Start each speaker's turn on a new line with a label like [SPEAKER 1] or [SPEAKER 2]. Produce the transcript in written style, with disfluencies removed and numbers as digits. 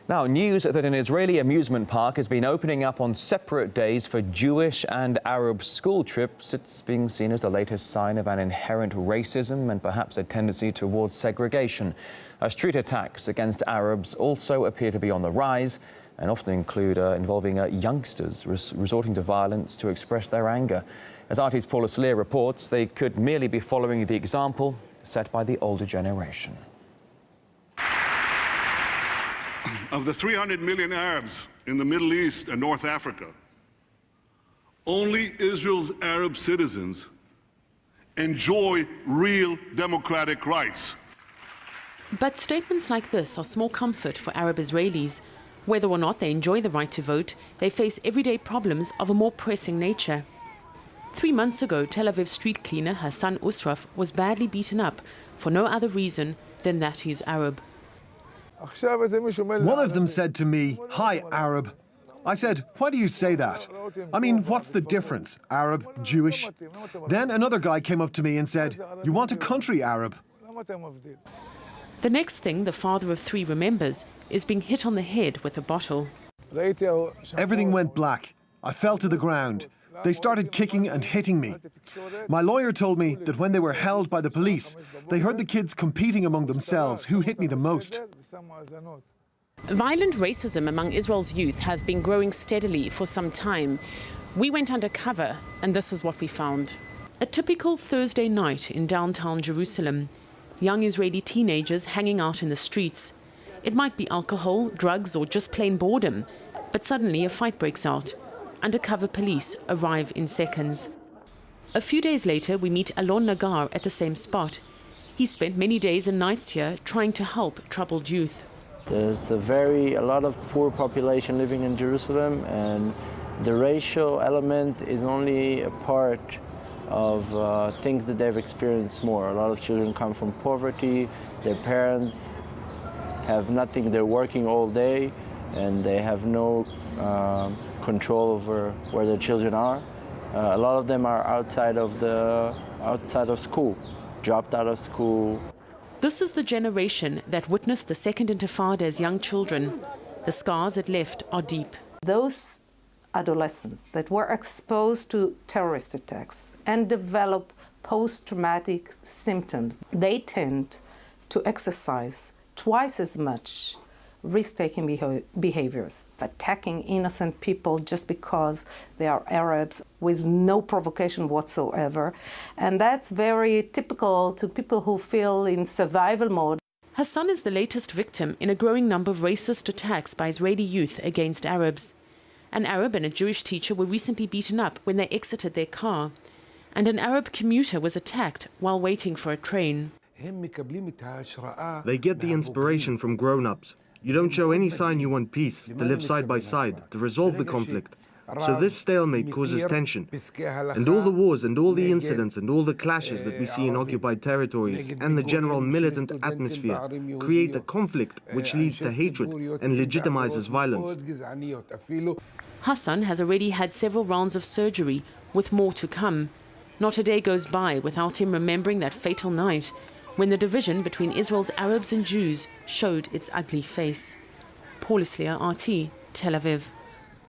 [SPEAKER 1] Now, news that an Israeli amusement park has been opening up on separate days for Jewish and Arab school trips. It's being seen as the latest sign of an inherent racism and perhaps a tendency towards segregation. Street attacks against Arabs also appear to be on the rise and often include involving youngsters resorting to violence to express their anger. As RT's Paula Slier reports, they could merely be following the example set by the older generation.
[SPEAKER 2] Of the 300 million Arabs in the Middle East and North Africa, only Israel's Arab citizens enjoy real democratic rights.
[SPEAKER 3] But statements like this are small comfort for Arab Israelis. Whether or not they enjoy the right to vote, they face everyday problems of a more pressing nature. 3 months ago, Tel Aviv street cleaner Hassan Usraf was badly beaten up for no other reason than that he's Arab.
[SPEAKER 4] One of them said to me, "Hi, Arab." I said, "Why do you say that? I mean, what's the difference? Arab, Jewish?" Then another guy came up to me and said, "You want a country, Arab?"
[SPEAKER 3] The next thing the father of 3 remembers is being hit on the head with a bottle.
[SPEAKER 4] Everything went black. I fell to the ground. They started kicking and hitting me. My lawyer told me that when they were held by the police, they heard the kids competing among themselves who hit me the most.
[SPEAKER 3] Violent racism among Israel's youth has been growing steadily for some time. We went undercover, and this is what we found. A typical Thursday night in downtown Jerusalem. Young Israeli teenagers hanging out in the streets. It might be alcohol, drugs, or just plain boredom, but suddenly a fight breaks out. Undercover police arrive in seconds. A few days later, we meet Alon Nagar at the same spot. He spent many days and nights here trying to help troubled youth.
[SPEAKER 5] There's a lot of poor population living in Jerusalem, and the racial element is only a part of things that they've experienced more. A lot of children come from poverty, their parents have nothing, they're working all day, and they have no control over where their children are. A lot of them are outside of school, dropped out of school.
[SPEAKER 3] This is the generation that witnessed the Second Intifada as young children. The scars it left are deep.
[SPEAKER 6] Those adolescents that were exposed to terrorist attacks and develop post-traumatic symptoms, they tend to exercise twice as much risk-taking behaviors, attacking innocent people just because they are Arabs with no provocation whatsoever. And that's very typical to people who feel in survival mode.
[SPEAKER 3] Hassan is the latest victim in a growing number of racist attacks by Israeli youth against Arabs. An Arab and a Jewish teacher were recently beaten up when they exited their car. And an Arab commuter was attacked while waiting for a train.
[SPEAKER 7] They get the inspiration from grown-ups. You don't show any sign you want peace, to live side by side, to resolve the conflict. So this stalemate causes tension. And all the wars and all the incidents and all the clashes that we see in occupied territories and the general militant atmosphere create a conflict which leads to hatred and legitimizes violence.
[SPEAKER 3] Hassan has already had several rounds of surgery, with more to come. Not a day goes by without him remembering that fatal night when the division between Israel's Arabs and Jews showed its ugly face. Paula Slier, RT, Tel Aviv.